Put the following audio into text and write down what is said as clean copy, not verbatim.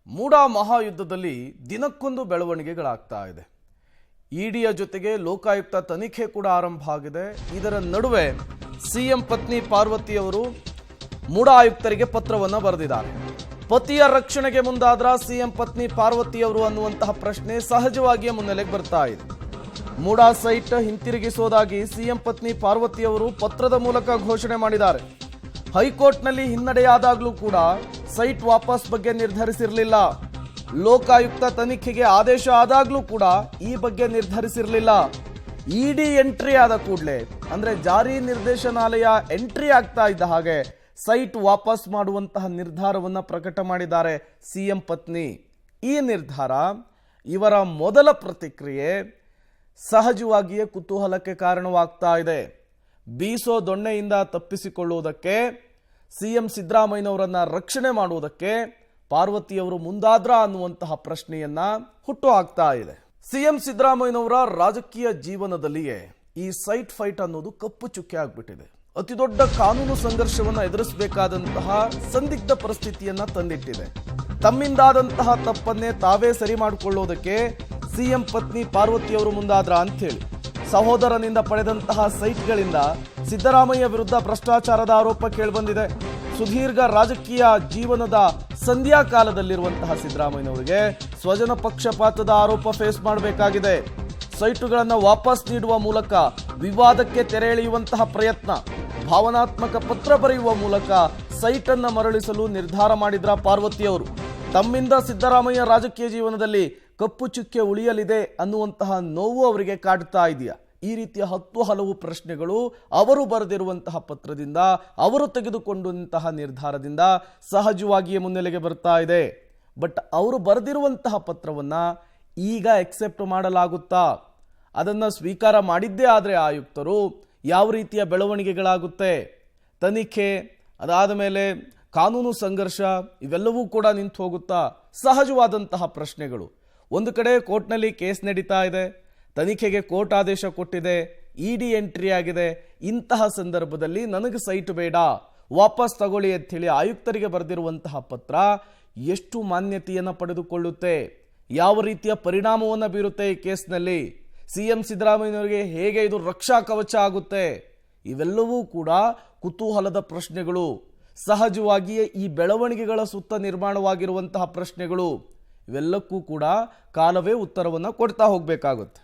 ಮೂಡಾ ಮಹಾಯುದ್ಧದಲ್ಲಿ ದಿನಕ್ಕೊಂದು ಬೆಳವಣಿಗೆಗಳಾಗ್ತಾ ಇದೆ. ಇಡಿಯ ಜೊತೆಗೆ ಲೋಕಾಯುಕ್ತ ತನಿಖೆ ಕೂಡ ಆರಂಭ ಆಗಿದೆ. ಇದರ ನಡುವೆ ಸಿಎಂ ಪತ್ನಿ ಪಾರ್ವತಿ ಅವರು ಮೂಡಾ ಆಯುಕ್ತರಿಗೆ ಪತ್ರವನ್ನು ಬರೆದಿದ್ದಾರೆ. ಪತಿಯ ರಕ್ಷಣೆಗೆ ಮುಂದಾದ್ರ ಸಿಎಂ ಪತ್ನಿ ಪಾರ್ವತಿ ಅವರು ಅನ್ನುವಂತಹ ಪ್ರಶ್ನೆ ಸಹಜವಾಗಿಯೇ ಮುನ್ನೆಲೆಗೆ ಬರ್ತಾ ಇದೆ. ಮೂಡಾ ಸೈಟ್ ಹಿಂತಿರುಗಿಸುವುದಾಗಿ ಸಿಎಂ ಪತ್ನಿ ಪಾರ್ವತಿ ಅವರು ಪತ್ರದ ಮೂಲಕ ಘೋಷಣೆ ಮಾಡಿದ್ದಾರೆ. ಹೈಕೋರ್ಟ್ನಲ್ಲಿ ಹಿನ್ನಡೆಯಾದಾಗಲೂ ಕೂಡ ಸೈಟ್ ವಾಪಸ್ ಬಗ್ಗೆ ನಿರ್ಧರಿಸಿರಲಿಲ್ಲ. ಲೋಕಾಯುಕ್ತ ತನಿಖೆಗೆ ಆದೇಶ ಆದಾಗಲೂ ಕೂಡ ಈ ಬಗ್ಗೆ ನಿರ್ಧರಿಸಿರಲಿಲ್ಲ. ಇಡಿ ಎಂಟ್ರಿ ಆದ ಕೂಡಲೇ ಅಂದ್ರೆ ಜಾರಿ ನಿರ್ದೇಶನಾಲಯ ಎಂಟ್ರಿ ಆಗ್ತಾ ಇದ್ದ ಹಾಗೆ ಸೈಟ್ ವಾಪಸ್ ಮಾಡುವಂತಹ ನಿರ್ಧಾರವನ್ನ ಪ್ರಕಟ ಮಾಡಿದ್ದಾರೆ ಸಿಎಂ ಪತ್ನಿ. ಈ ನಿರ್ಧಾರ ಇವರ ಮೊದಲ ಪ್ರತಿಕ್ರಿಯೆ ಸಹಜವಾಗಿಯೇ ಕುತೂಹಲಕ್ಕೆ ಕಾರಣವಾಗ್ತಾ ಇದೆ. ಬೀಸೋ ದೊಣ್ಣೆಯಿಂದ ತಪ್ಪಿಸಿಕೊಳ್ಳುವುದಕ್ಕೆ, ಸಿಎಂ ಸಿದ್ದರಾಮಯ್ಯನವರನ್ನ ರಕ್ಷಣೆ ಮಾಡುವುದಕ್ಕೆ ಪಾರ್ವತಿಯವರು ಮುಂದಾದ್ರ ಅನ್ನುವಂತಹ ಪ್ರಶ್ನೆಯನ್ನ ಹುಟ್ಟು ಹಾಕ್ತಾ ಇದೆ. ಸಿಎಂ ಸಿದ್ದರಾಮಯ್ಯನವರ ರಾಜಕೀಯ ಜೀವನದಲ್ಲಿಯೇ ಈ ಸೈಟ್ ಫೈಟ್ ಅನ್ನೋದು ಕಪ್ಪು ಚುಕ್ಕೆ ಆಗ್ಬಿಟ್ಟಿದೆ. ಅತಿ ದೊಡ್ಡ ಕಾನೂನು ಸಂಘರ್ಷವನ್ನ ಎದುರಿಸಬೇಕಾದಂತಹ ಸಂದಿಗ್ಧ ಪರಿಸ್ಥಿತಿಯನ್ನ ತಂದಿಟ್ಟಿದೆ. ತಮ್ಮಿಂದಾದಂತಹ ತಪ್ಪನ್ನೇ ತಾವೇ ಸರಿ ಮಾಡಿಕೊಳ್ಳೋದಕ್ಕೆ ಸಿಎಂ ಪತ್ನಿ ಪಾರ್ವತಿಯವರು ಮುಂದಾದ್ರ ಅಂಥೇಳಿ ಸಹೋದರನಿಂದ ಪಡೆದಂತಹ ಸೈಟ್ಗಳಿಂದ ಸಿದ್ದರಾಮಯ್ಯ ವಿರುದ್ಧ ಭ್ರಷ್ಟಾಚಾರದ ಆರೋಪ ಕೇಳಿಬಂದಿದೆ. ಸುದೀರ್ಘ ರಾಜಕೀಯ ಜೀವನದ ಸಂಧ್ಯಾ ಕಾಲದಲ್ಲಿರುವಂತಹ ಸಿದ್ದರಾಮಯ್ಯನವರಿಗೆ ಸ್ವಜನ ಪಕ್ಷಪಾತದ ಆರೋಪ ಫೇಸ್ ಮಾಡಬೇಕಾಗಿದೆ. ಸೈಟುಗಳನ್ನು ವಾಪಸ್ ನೀಡುವ ಮೂಲಕ ವಿವಾದಕ್ಕೆ ತೆರೆ ಎಳೆಯುವಂತಹ ಪ್ರಯತ್ನ, ಭಾವನಾತ್ಮಕ ಪತ್ರ ಬರೆಯುವ ಮೂಲಕ ಸೈಟ್ ಅನ್ನು ಮರಳಿಸಲು ನಿರ್ಧಾರ ಮಾಡಿದ್ರ ಪಾರ್ವತಿಯವರು. ತಮ್ಮಿಂದ ಸಿದ್ದರಾಮಯ್ಯ ರಾಜಕೀಯ ಜೀವನದಲ್ಲಿ ಕಪ್ಪು ಚುಕ್ಕೆ ಉಳಿಯಲಿದೆ ಅನ್ನುವಂತಹ ನೋವು ಅವರಿಗೆ ಕಾಡ್ತಾ ಇದೆಯಾ? ಈ ರೀತಿಯ ಹಲವು ಪ್ರಶ್ನೆಗಳು ಅವರು ಬರೆದಿರುವಂತಹ ಪತ್ರದಿಂದ, ಅವರು ತೆಗೆದುಕೊಂಡಂತಹ ನಿರ್ಧಾರದಿಂದ ಸಹಜವಾಗಿಯೇ ಮುನ್ನೆಲೆಗೆ ಬರ್ತಾ ಇದೆ. ಬಟ್ ಅವರು ಬರೆದಿರುವಂತಹ ಪತ್ರವನ್ನ ಈಗ ಎಕ್ಸೆಪ್ಟ್ ಮಾಡಲಾಗುತ್ತಾ? ಅದನ್ನು ಸ್ವೀಕಾರ ಮಾಡಿದ್ದೇ ಆದರೆ ಆಯುಕ್ತರು ಯಾವ ರೀತಿಯ ಬೆಳವಣಿಗೆಗಳಾಗುತ್ತೆ? ತನಿಖೆ ಅದಾದ ಮೇಲೆ ಕಾನೂನು ಸಂಘರ್ಷ ಇವೆಲ್ಲವೂ ಕೂಡ ನಿಂತು ಹೋಗುತ್ತಾ? ಸಹಜವಾದಂತಹ ಪ್ರಶ್ನೆಗಳು. ಒಂದು ಕಡೆ ಕೋರ್ಟ್ನಲ್ಲಿ ಕೇಸ್ ನಡೀತಾ ಇದೆ, ತನಿಖೆಗೆ ಕೋರ್ಟ್ ಆದೇಶ ಕೊಟ್ಟಿದೆ, ಇಡಿ ಎಂಟ್ರಿ ಆಗಿದೆ. ಇಂತಹ ಸಂದರ್ಭದಲ್ಲಿ ನನಗೆ ಸೈಟ್ ಬೇಡ, ವಾಪಸ್ ತಗೊಳ್ಳಿ ಅಂಥೇಳಿ ಆಯುಕ್ತರಿಗೆ ಬರೆದಿರುವಂತಹ ಪತ್ರ ಎಷ್ಟು ಮಾನ್ಯತೆಯನ್ನು ಪಡೆದುಕೊಳ್ಳುತ್ತೆ? ಯಾವ ರೀತಿಯ ಪರಿಣಾಮವನ್ನು ಬೀರುತ್ತೆ ಈ ಕೇಸ್ನಲ್ಲಿ? ಸಿಎಂ ಸಿದ್ದರಾಮಯ್ಯನವರಿಗೆ ಹೇಗೆ ಇದು ರಕ್ಷಾ ಕವಚ ಆಗುತ್ತೆ? ಇವೆಲ್ಲವೂ ಕೂಡ ಕುತೂಹಲದ ಪ್ರಶ್ನೆಗಳು. ಸಹಜವಾಗಿಯೇ ಈ ಬೆಳವಣಿಗೆಗಳ ಸುತ್ತ ನಿರ್ಮಾಣವಾಗಿರುವಂತಹ ಪ್ರಶ್ನೆಗಳು. ಇವೆಲ್ಲಕ್ಕೂ ಕೂಡ ಕಾಲವೇ ಉತ್ತರವನ್ನು ಕೊಡ್ತಾ ಹೋಗಬೇಕಾಗುತ್ತೆ.